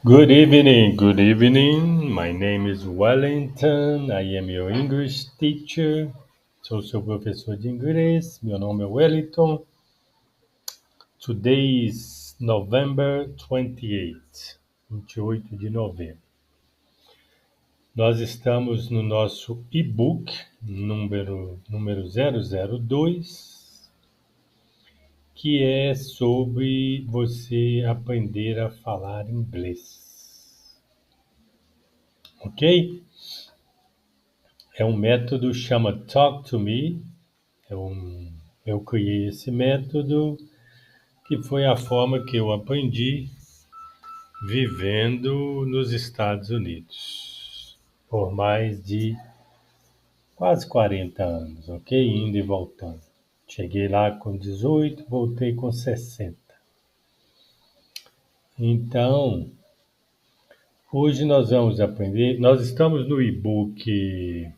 Good evening, good evening. My name is Wellington. I am your English teacher. Sou seu professor de inglês. Meu nome é Wellington. Today is November 28, 28 de novembro. Nós estamos no nosso e-book número 002, que é sobre você aprender a falar inglês. Ok? É um método chama Talk to Me. Eu criei esse método que foi a forma que eu aprendi vivendo nos Estados Unidos por mais de quase 40 anos, ok? Indo e voltando. Cheguei lá com 18, voltei com 60. Então, hoje nós vamos aprender. Nós estamos no e-book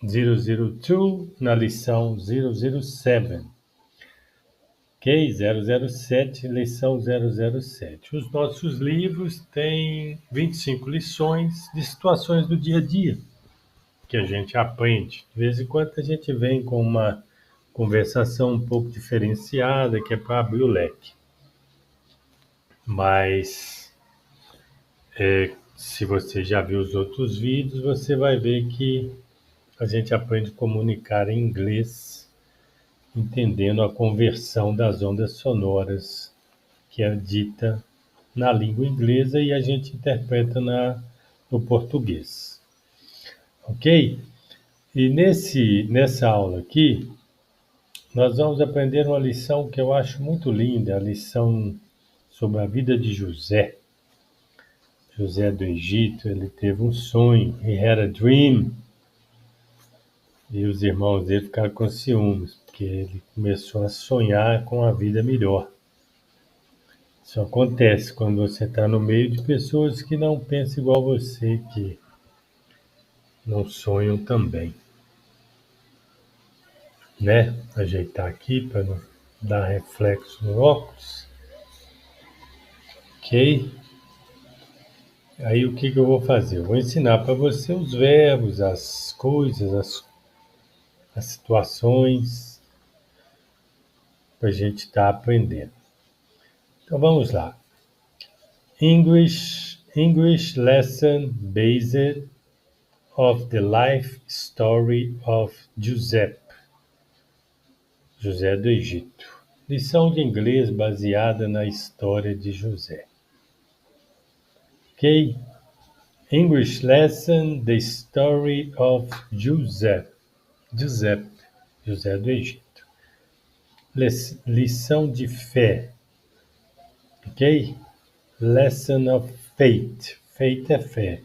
002, na lição 007. Ok, 007, lição 007. Os nossos livros têm 25 lições de situações do dia a dia que a gente aprende. De vez em quando a gente vem com uma conversação um pouco diferenciada, que é para abrir o leque. Mas se você já viu os outros vídeos, você vai ver que a gente aprende a comunicar em inglês, entendendo a conversão das ondas sonoras que é dita na língua inglesa e a gente interpreta no português. Ok? E nessa aula aqui, nós vamos aprender uma lição que eu acho muito linda, a lição sobre a vida de José. José do Egito, ele teve um sonho, he had a dream, e os irmãos dele ficaram com ciúmes, porque ele começou a sonhar com a vida melhor. Isso acontece quando você está no meio de pessoas que não pensam igual você, que não sonham também, né? Ajeitar aqui para não dar reflexo no óculos, ok? Aí o que eu vou fazer? Eu vou ensinar para você os verbos, as coisas, as situações, para a gente estar aprendendo. Então vamos lá. English lesson based of the life story of Giuseppe, José do Egito. Lição de inglês baseada na história de José. Ok? English lesson, the story of Joseph. José do Egito. Lição de fé. Ok? Lesson of faith. Faith é fé.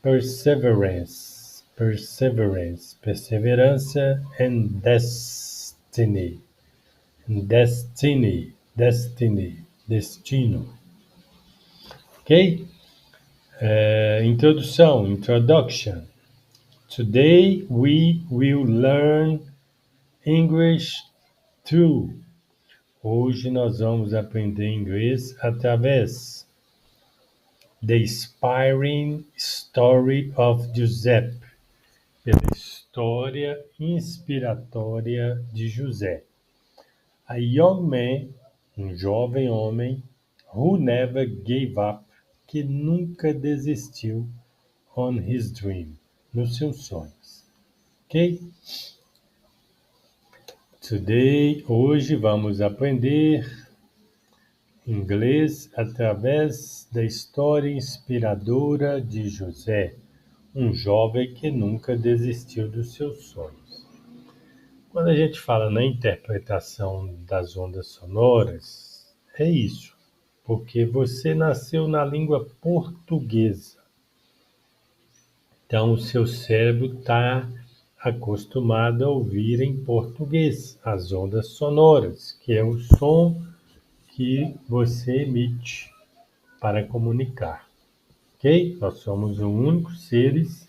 Perseverance. Perseverança and destiny. Destino. Ok? Introduction. Today we will learn English through. Hoje nós vamos aprender inglês através The Inspiring Story of Giuseppe, pela história inspiratória de José. A young man, um jovem homem, who never gave up, que nunca desistiu on his dream, nos seus sonhos. Ok? Hoje vamos aprender inglês através da história inspiradora de José, um jovem que nunca desistiu dos seus sonhos. Quando a gente fala na interpretação das ondas sonoras, é isso, porque você nasceu na língua portuguesa. Então, o seu cérebro está acostumado a ouvir em português as ondas sonoras, que é o som que você emite para comunicar. Ok? Nós somos os únicos seres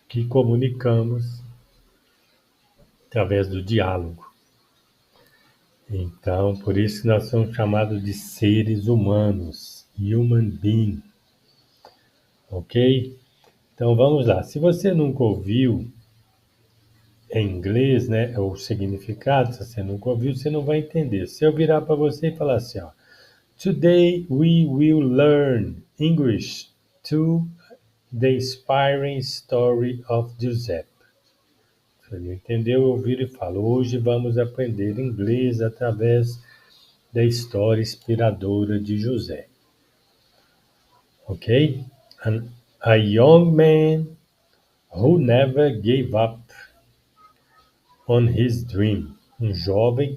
que comunicamos através do diálogo. Então, por isso que nós somos chamados de seres humanos, human being, ok? Então vamos lá. Se você nunca ouviu em inglês, né, o significado, se você nunca ouviu, você não vai entender. Se eu virar para você e falar assim, ó, Today we will learn English to the inspiring story of Giuseppe. Se você não entendeu, eu viro e falo, hoje vamos aprender inglês através da história inspiradora de José. Ok? A young man who never gave up on his dream. Um jovem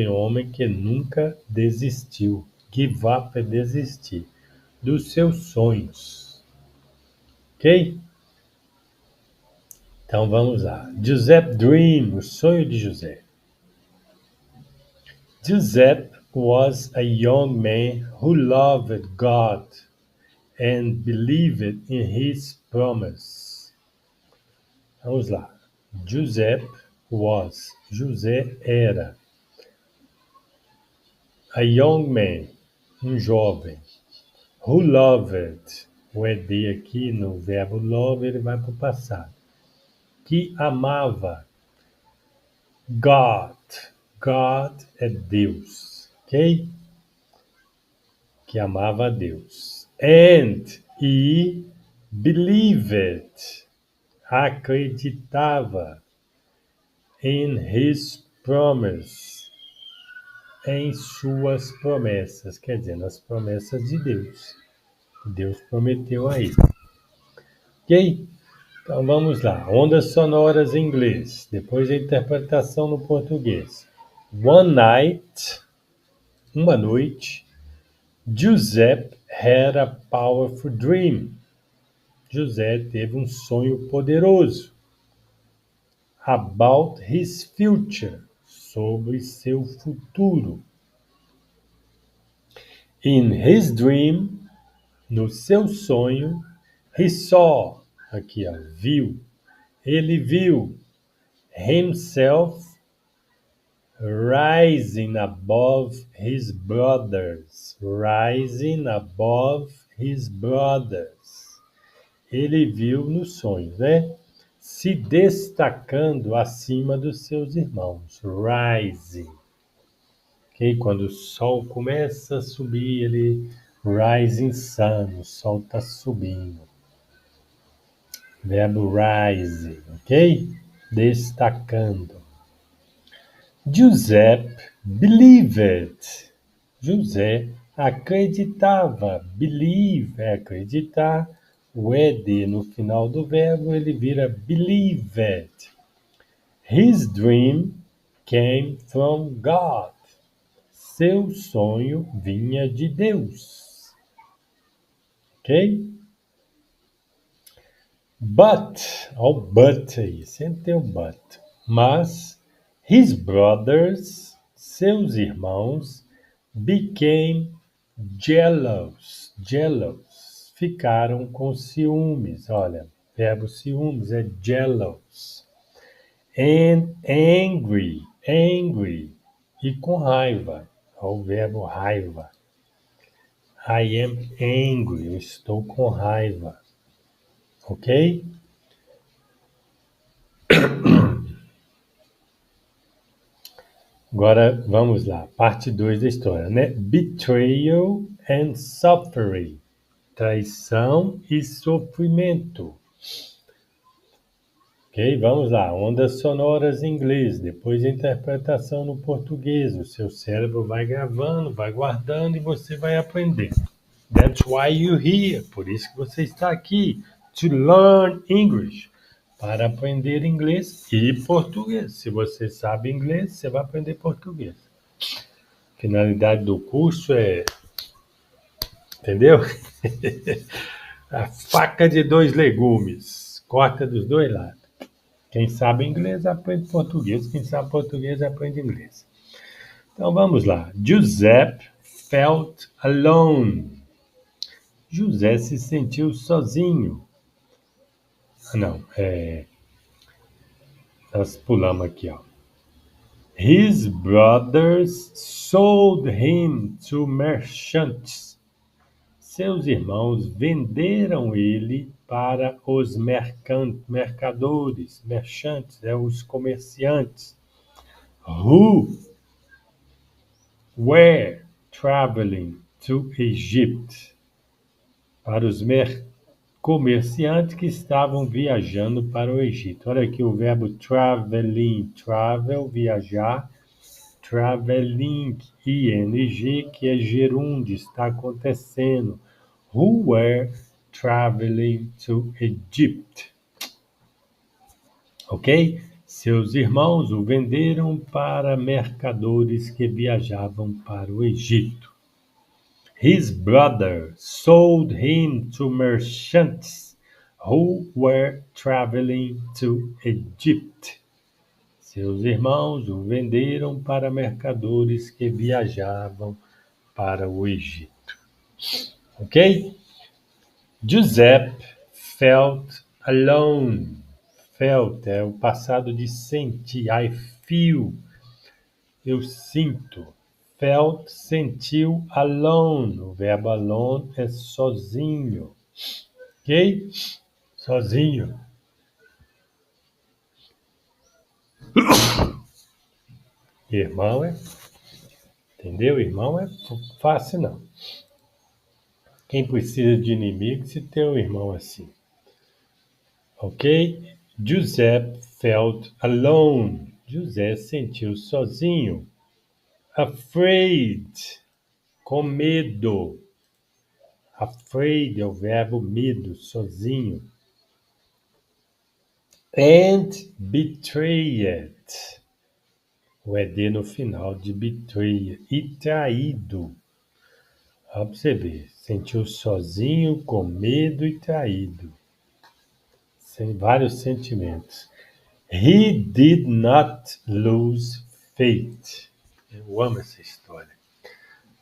homem que nunca desistiu. Give up é desistir. Dos seus sonhos. Ok? Então vamos lá. Giuseppe Dream, o sonho de José. Giuseppe was a young man who loved God and believed in his promise. Vamos lá. José era a young man, um jovem, who loved, o ED aqui no verbo love, ele vai para o passado, que amava God. God é Deus, ok? Que amava a Deus. E believed, acreditava in his promise, em suas promessas, quer dizer, nas promessas de Deus. Deus prometeu a ele. Ok? Então vamos lá. Ondas sonoras em inglês, depois a interpretação no português. One night, uma noite, Giuseppe had a powerful dream. José teve um sonho poderoso. About his future, sobre seu futuro. In his dream, no seu sonho, he saw, aqui ó, ele viu himself rising above his brothers, Ele viu no sonho, né? Se destacando acima dos seus irmãos, rising. Okay? Quando o sol começa a subir, ele rising sun, o sol está subindo. Verbo rise, ok? Destacando. Giuseppe believed. José acreditava. Believe é acreditar. O ed no final do verbo ele vira believed. His dream came from God. Seu sonho vinha de Deus. Ok? But, olha o but aí, sempre tem o but. Mas his brothers, seus irmãos, became jealous, ficaram com ciúmes. Olha, verbo ciúmes é jealous. And angry, e com raiva. Olha o verbo raiva. I am angry, eu estou com raiva. Ok? Agora vamos lá, parte 2 da história, né? Betrayal and suffering. Traição e sofrimento. Ok, vamos lá. Ondas sonoras em inglês, depois a interpretação no português. O seu cérebro vai gravando, vai guardando e você vai aprendendo. That's why you're here. Por isso que você está aqui. To learn English. Para aprender inglês e português. Se você sabe inglês, você vai aprender português. A finalidade do curso é... Entendeu? A faca de dois legumes. Corta dos dois lados. Quem sabe inglês aprende português. Quem sabe português aprende inglês. Então vamos lá. Giuseppe felt alone. José se sentiu sozinho. Não, nós pulamos aqui, ó. His brothers sold him to merchants. Seus irmãos venderam ele para os mercadores, merchants, os comerciantes, who were traveling to Egypt, para os comerciantes que estavam viajando para o Egito. Olha aqui o verbo traveling, travel, viajar, traveling, ing, que é gerúndio, está acontecendo. Who were traveling to Egypt. Ok? Seus irmãos o venderam para mercadores que viajavam para o Egito. His brother sold him to merchants who were traveling to Egypt. Seus irmãos o venderam para mercadores que viajavam para o Egito. Ok? Giuseppe felt alone. Felt é o passado de sentir. I feel. Eu sinto. Felt, sentiu, alone. O verbo alone é sozinho. Ok? Sozinho. Irmão é. Entendeu? Irmão é fácil, não. Quem precisa de inimigo se tem um irmão assim. Ok? Giuseppe felt alone. José sentiu sozinho. Afraid. Com medo. Afraid é o verbo medo, sozinho. And betrayed. O ED no final de betray. E traído. Olha para você ver. Sentiu sozinho, com medo e traído. Sem vários sentimentos. He did not lose faith. Eu amo essa história.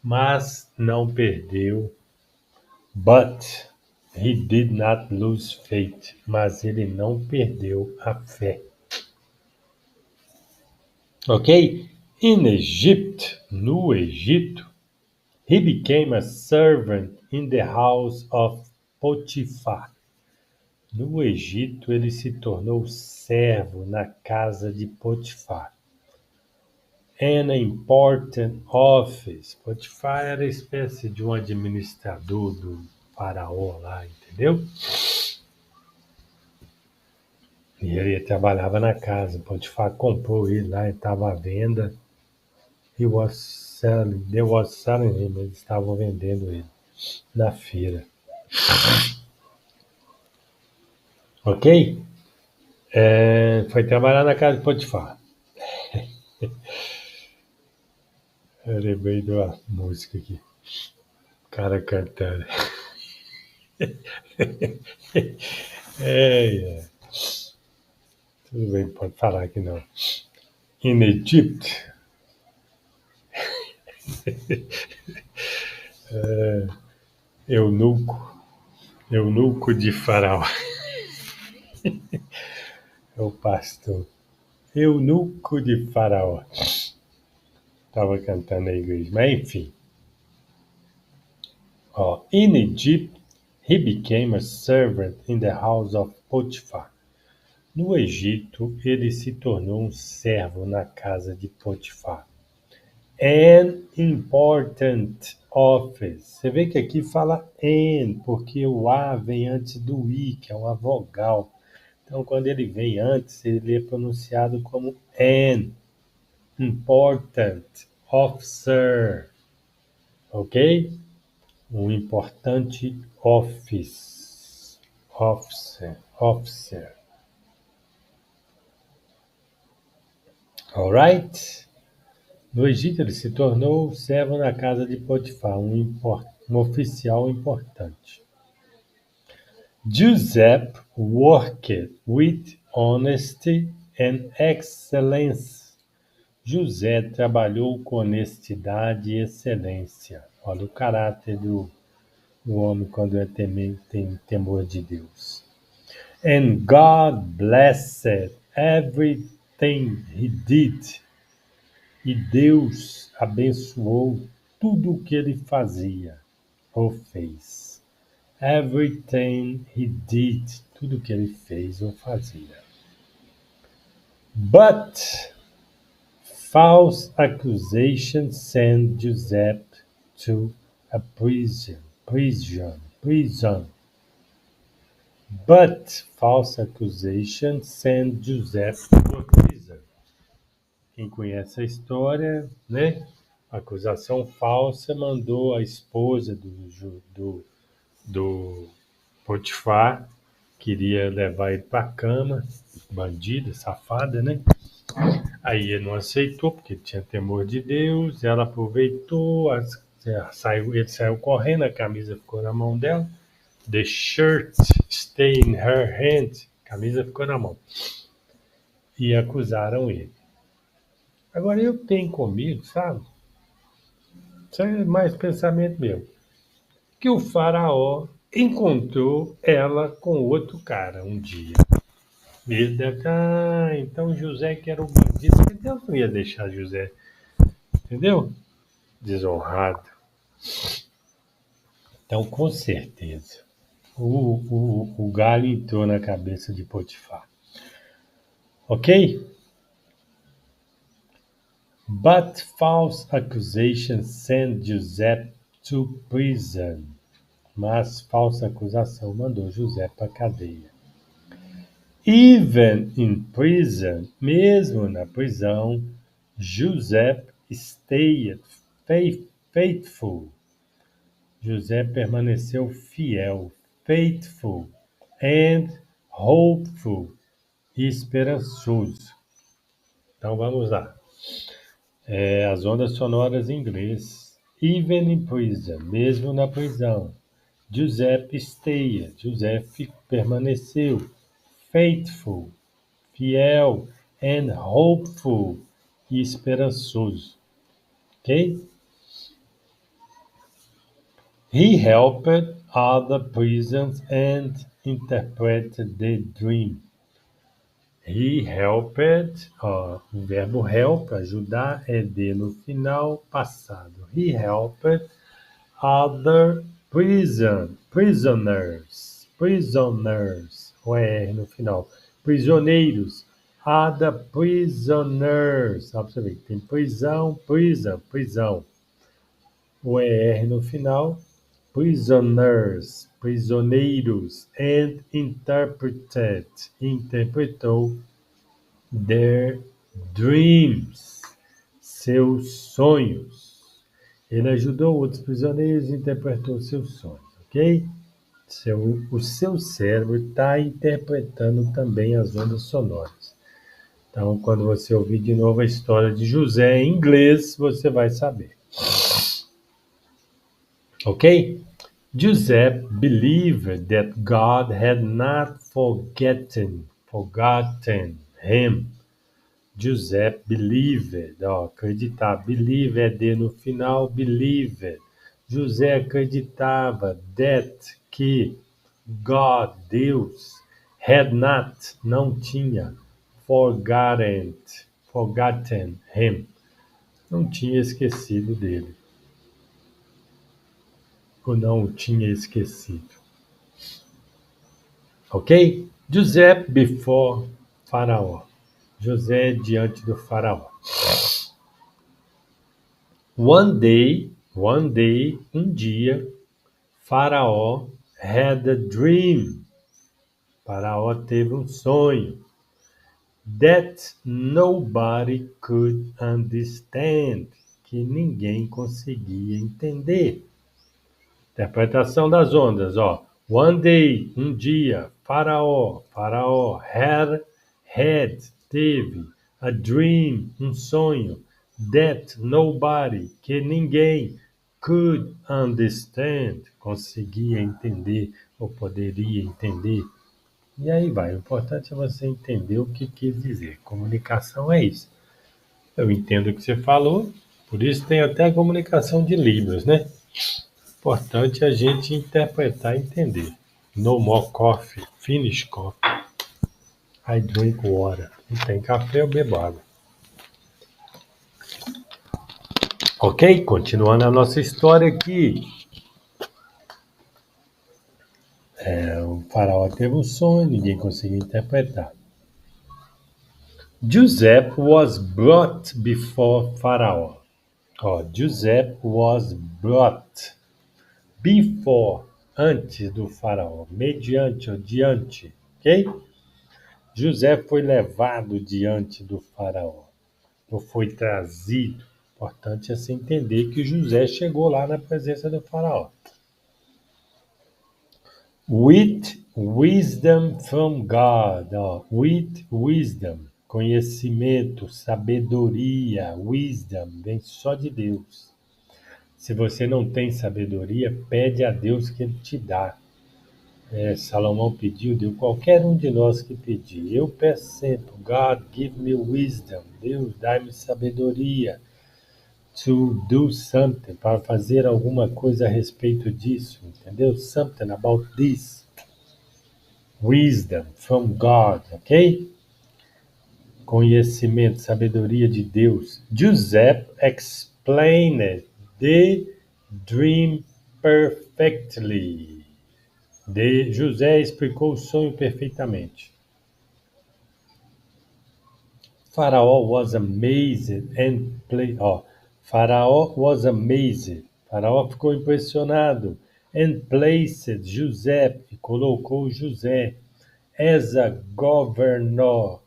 Mas não perdeu. But he did not lose faith. Mas ele não perdeu a fé. Ok? In Egypt, no Egito, he became a servant in the house of Potifar. No Egito, ele se tornou servo na casa de Potifar. An important office. Potifar era espécie de um administrador do faraó lá, entendeu? E ele trabalhava na casa. Potifar comprou ele lá, ele estava à venda. They was selling him. Eles estavam vendendo ele na feira. Ok? Foi trabalhar na casa de Potifar. Eu lembrei de uma música aqui. O cara cantando. Tudo bem, pode falar que não. In Egypt. Eunuco de Faraó. É o pastor. Eunuco de Faraó. Estava cantando na igreja, mas enfim. In Egypt, he became a servant in the house of Potifar. No Egito, ele se tornou um servo na casa de Potifar. An important office. Você vê que aqui fala an, porque o A vem antes do I, que é uma vogal. Então, quando ele vem antes, ele é pronunciado como an. Important officer. Ok? Um importante office. Officer. Alright? No Egito, ele se tornou servo na casa de Potifar, um oficial importante. Giuseppe worked with honesty and excellence. José trabalhou com honestidade e excelência. Olha o caráter do homem quando tem temor de Deus. And God blessed everything he did. E Deus abençoou tudo o que ele fazia ou fez. Everything he did, tudo que ele fez ou fazia. But false accusations sent Joseph to a prison. But false accusations sent Joseph to a prison. Quem conhece a história, né? A acusação falsa mandou a esposa do Potifar, queria levar ele para a cama, bandida, safada, né? Aí ele não aceitou, porque tinha temor de Deus, ela aproveitou, ele saiu correndo, a camisa ficou na mão dela, the shirt stayed in her hand, a camisa ficou na mão, e acusaram ele. Agora eu tenho comigo, sabe? Isso é mais pensamento meu. Que o faraó encontrou ela com outro cara um dia. Ele deve estar, então José que era o bandido, porque Deus não ia deixar José, entendeu? Desonrado. Então, com certeza, o galho entrou na cabeça de Potifar. Ok? But false accusations sent Joseph to prison. Mas falsa acusação mandou José para a cadeia. Even in prison, mesmo na prisão, Joseph stayed faithful. José permaneceu fiel, faithful, and hopeful, e esperançoso. Então vamos lá. As ondas sonoras em inglês. Even in prison, mesmo na prisão. Joseph stayed, José permaneceu, faithful, fiel, and hopeful, e esperançoso. Ok? He helped other prisoners and interpreted the dream. He helped, o verbo help, ajudar, é de no final, passado. He helped other prisoners, o ER no final. Prisioneiros, other prisoners. Só para você ver, tem prisão, prisão. O ER no final. Prisoners, prisioneiros, and interpretou their dreams, seus sonhos. Ele ajudou outros prisioneiros e interpretou seus sonhos, ok? O seu cérebro está interpretando também as ondas sonoras. Então, quando você ouvir de novo a história de José em inglês, você vai saber. Ok? Joseph believed that God had not forgotten him. Joseph believed, acreditar, believe é de no final, believed. José acreditava que God, Deus, had not, não tinha, forgotten him, não tinha esquecido dele. Ou não o tinha esquecido. Ok? José before Faraó. José diante do faraó. One day, um dia, Faraó had a dream. Faraó teve um sonho. That nobody could understand. Que ninguém conseguia entender. Interpretação das ondas, ó. One day, um dia, Faraó, teve, a dream, um sonho, that nobody, que ninguém, could understand, conseguia entender ou poderia entender. E aí vai, o importante é você entender o que quis dizer. Comunicação é isso. Eu entendo o que você falou, por isso tem até a comunicação de Libras, né? Importante a gente interpretar e entender. No more coffee, finish coffee. I drink water. Não tem café, eu bebo água. Ok? Continuando a nossa história aqui. O faraó teve um sonho, ninguém conseguiu interpretar. Joseph was brought before Pharaoh. Joseph was brought before, antes do faraó, mediante ou diante, ok? José foi levado diante do faraó, ou foi trazido. Importante é se entender que José chegou lá na presença do faraó. With wisdom from God. With wisdom. Conhecimento, sabedoria, wisdom, vem só de Deus. Se você não tem sabedoria, pede a Deus que Ele te dá. Salomão pediu, deu qualquer um de nós que pedir. Eu peço sempre, God, give me wisdom. Deus, dá-me sabedoria to do something, para fazer alguma coisa a respeito disso, entendeu? Something about this. Wisdom from God, ok? Conhecimento, sabedoria de Deus. Joseph explained the dream perfectly. José explicou o sonho perfeitamente. Faraó was amazed and Faraó was amazed. Faraó ficou impressionado and placed José e colocou José as a governor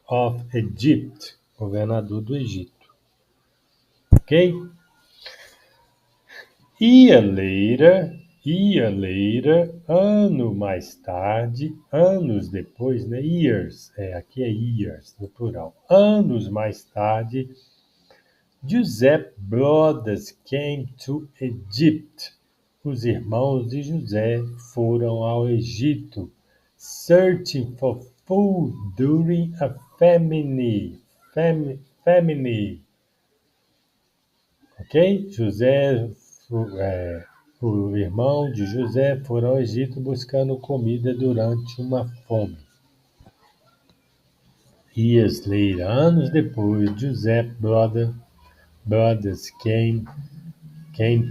of Egypt, governador do Egito. Ok? Anos depois, né? Years, aqui é years, no plural. Anos mais tarde, Joseph's brothers came to Egypt. Os irmãos de José foram ao Egito, searching for food during a famine. Ok? O irmão de José foram ao Egito buscando comida durante uma fome. Years later, anos depois, Joseph's brothers came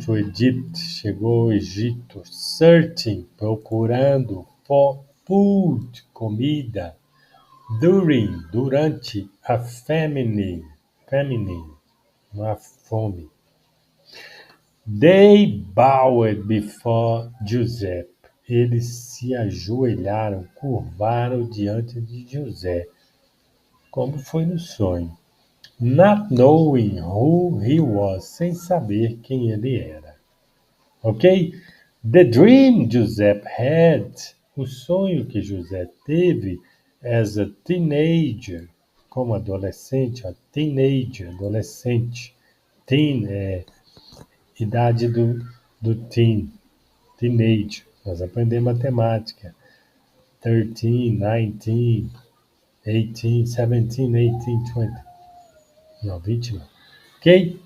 to Egypt, chegou ao Egito, searching, procurando for food, comida, durante a famine, uma fome. They bowed before Joseph. Eles se ajoelharam, curvaram diante de José, como foi no sonho. Not knowing who he was, sem saber quem ele era. Ok? The dream Joseph had, o sonho que José teve as a teenager, como adolescente, adolescente. Teen idade do teenage. Nós aprendemos matemática. 13, 19, 18, 17, 18, 20. Não, 20 não. Ok?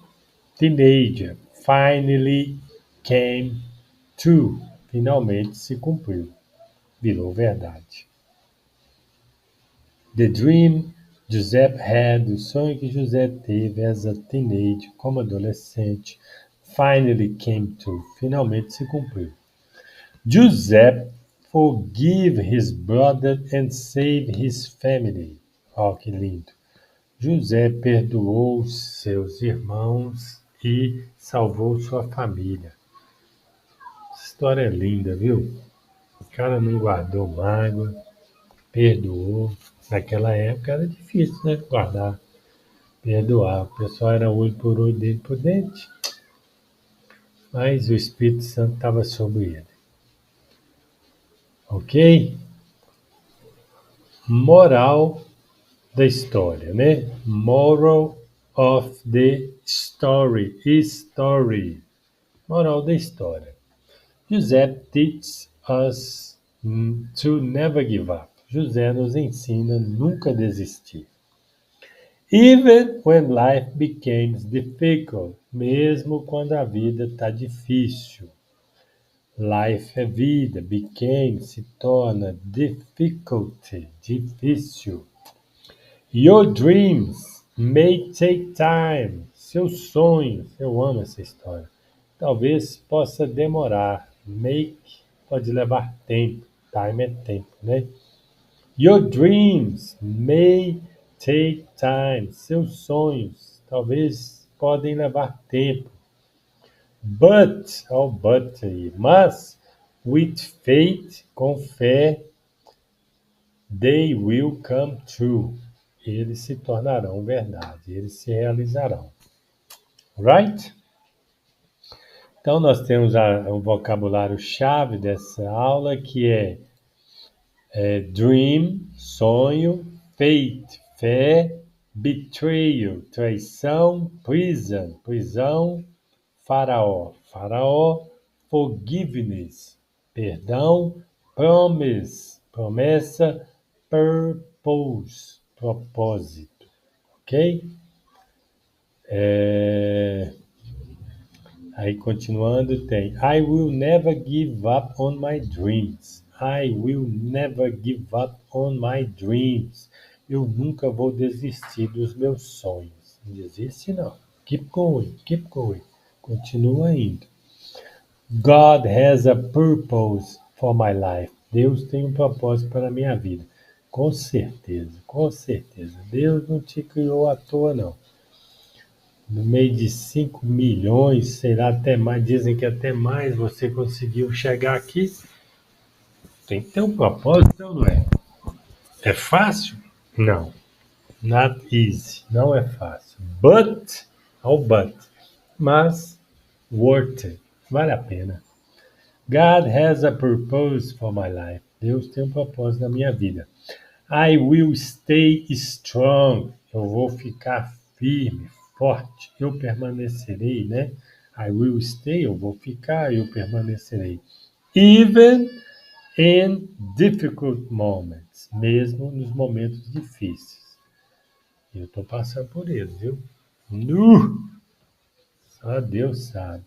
Teenager. Finally came true. Finalmente se cumpriu. Virou verdade. The dream Joseph had, o sonho que José teve as a teenager, como adolescente, finally came true. Finalmente se cumpriu. Joseph forgave his brother and saved his family. Que lindo. José perdoou seus irmãos e salvou sua família. Essa história é linda, viu? O cara não guardou mágoa, perdoou. Naquela época era difícil, né? Guardar, perdoar. O pessoal era olho por olho, dente por dente. Mas o Espírito Santo estava sobre ele. Ok? Moral da história, né? Moral of the story. Moral da história. José teaches us to never give up. José nos ensina nunca desistir. Even when life becomes difficult, mesmo quando a vida está difícil. Life é vida. Became se torna. Difficulty, difícil. Your dreams may take time. Seus sonhos, eu amo essa história. Talvez possa demorar. Make pode levar tempo. Time é tempo, né? Your dreams may take time. Seus sonhos talvez podem levar tempo. But, oh, but aí, mas with faith, com fé, they will come true. Eles se tornarão verdade, eles se realizarão. Right? Então, nós temos o vocabulário-chave dessa aula, que é dream, sonho, faith, fé, betrayal, traição, prison, prisão, faraó, faraó, forgiveness, perdão, promise, promessa, purpose, propósito, ok? Aí continuando tem I will never give up on my dreams. I will never give up on my dreams. Eu nunca vou desistir dos meus sonhos. Não desiste não. Keep going, keep going. Continua indo. God has a purpose for my life. Deus tem um propósito para a minha vida. Com certeza, com certeza. Deus não te criou à toa, não. No meio de 5 milhões, será até mais, dizem que até mais você conseguiu chegar aqui. Tem que ter um propósito, não é? É fácil? Não. Not easy. Não é fácil. But, but. Mas, worth it. Vale a pena. God has a purpose for my life. Deus tem um propósito na minha vida. I will stay strong. Eu vou ficar firme, forte. Eu permanecerei, né? I will stay, eu vou ficar, eu permanecerei. Even in difficult moments. Mesmo nos momentos difíceis. Eu estou passando por eles, viu? Só Deus sabe.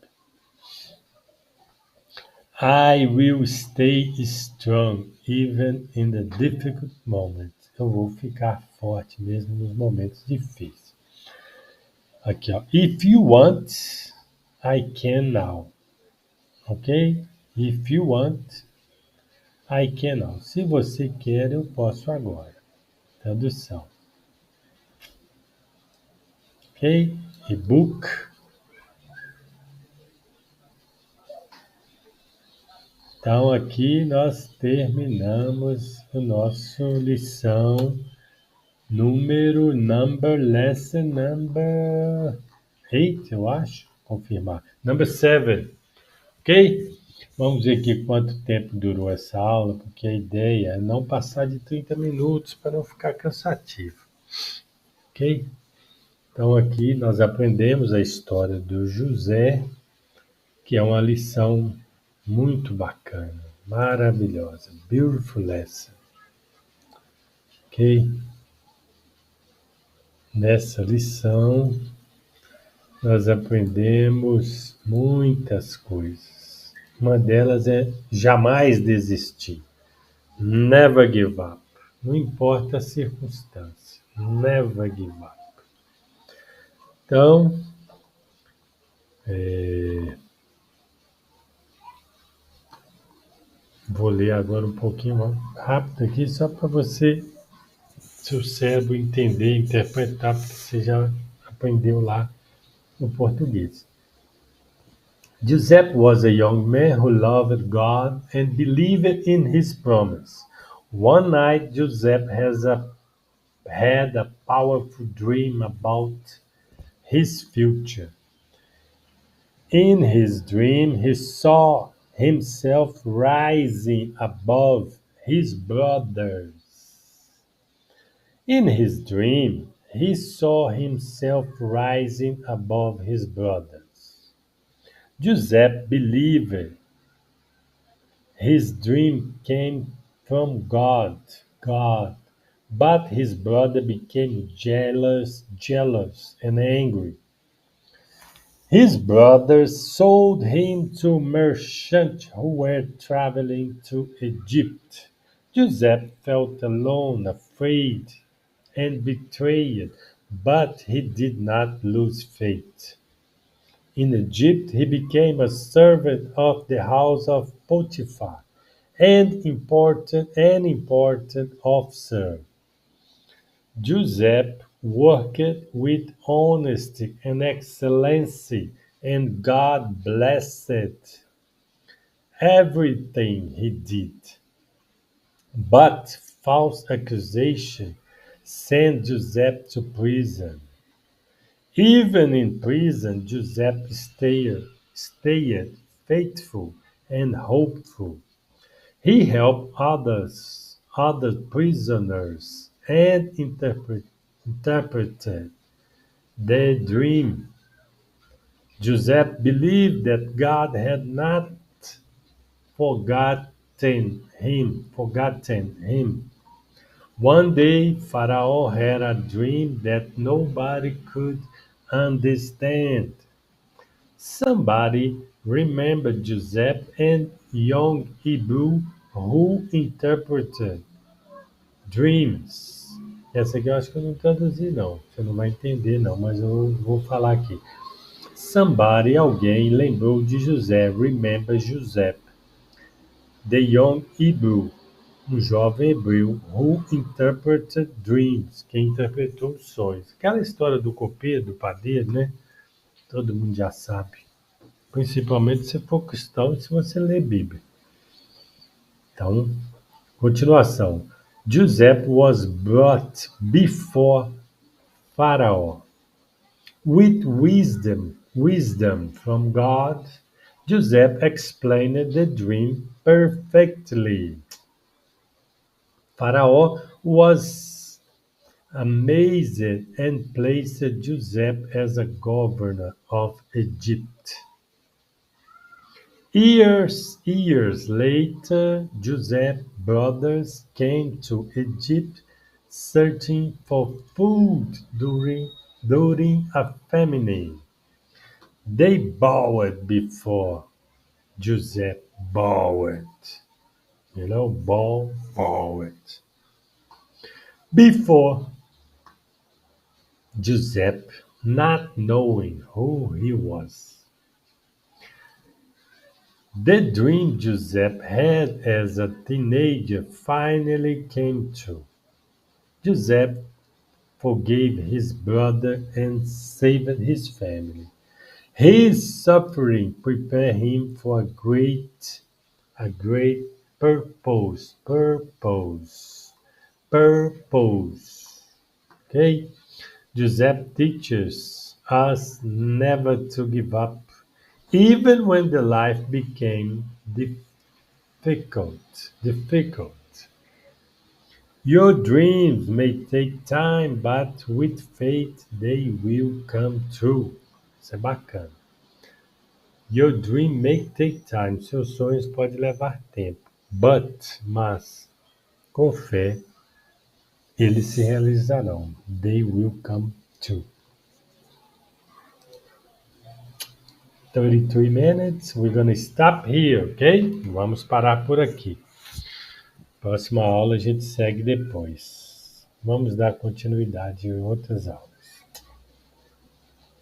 I will stay strong even in the difficult moments. Eu vou ficar forte mesmo nos momentos difíceis. Aqui, ó. If you want, I can now. Ok? If you want, I can now. Se você quer, eu posso agora. Tradução. Ok? E-book. Então, aqui nós terminamos o nosso lição lesson number 8, eu acho. Confirmar. Number 7. Ok? Vamos ver aqui quanto tempo durou essa aula, porque a ideia é não passar de 30 minutos para não ficar cansativo. Ok? Então, aqui nós aprendemos a história do José, que é uma lição muito bacana, maravilhosa, beautiful lesson. Ok? Nessa lição, nós aprendemos muitas coisas. Uma delas é jamais desistir. Never give up. Não importa a circunstância. Never give up. Então, vou ler agora um pouquinho rápido aqui, só para você, seu cérebro entender, interpretar, porque você já aprendeu lá no português. Giuseppe was a young man who loved God and believed in his promise. One night, Giuseppe had a powerful dream about his future. In his dream, he saw himself rising above his brothers. In his dream, he saw himself rising above his brothers. Giuseppe believed his dream came from God, but his brother became jealous and angry. His brothers sold him to merchants who were traveling to Egypt. Joseph felt alone, afraid, and betrayed, but he did not lose faith. In Egypt, he became a servant of the house of Potiphar, an important officer. Joseph worked with honesty and excellency, and God blessed everything he did. But false accusation sent Joseph to prison. Even in prison, Joseph stayed faithful and hopeful. He helped other prisoners, and interpreted their dream. Joseph believed that God had not forgotten him. One day, Pharaoh had a dream that nobody could understand. Somebody remembered Joseph and young Hebrew who interpreted dreams. Essa aqui eu acho que eu não traduzi, não. Você não vai entender, não, mas eu vou falar aqui. Alguém lembrou de José, remember Joseph, the young Hebrew, um jovem hebreu, who interpreted dreams, que interpretou sonhos. Aquela história do copeiro, do padeiro, né? Todo mundo já sabe. Principalmente se for cristão e se você ler Bíblia. Então, continuação. Joseph was brought before Pharaoh with wisdom from God. Joseph explained the dream perfectly. Pharaoh was amazed and placed Joseph as a governor of Egypt. Years later, Joseph's brothers came to Egypt searching for food during a famine. They bowed before Joseph. Bowed. Bowed. Before Joseph, not knowing who he was. The dream Joseph had as a teenager finally came true. Joseph forgave his brother and saved his family. His suffering prepared him for a great purpose. Purpose. Okay? Joseph teaches us never to give up, even when the life became difficult. Your dreams may take time, but with faith they will come true. Isso é bacana. Your dream may take time. Seus sonhos podem levar tempo. Mas, com fé, eles se realizarão. They will come true. 33 minutes. We're gonna stop here, ok? Vamos parar por aqui. Próxima aula a gente segue depois. Vamos dar continuidade em outras aulas.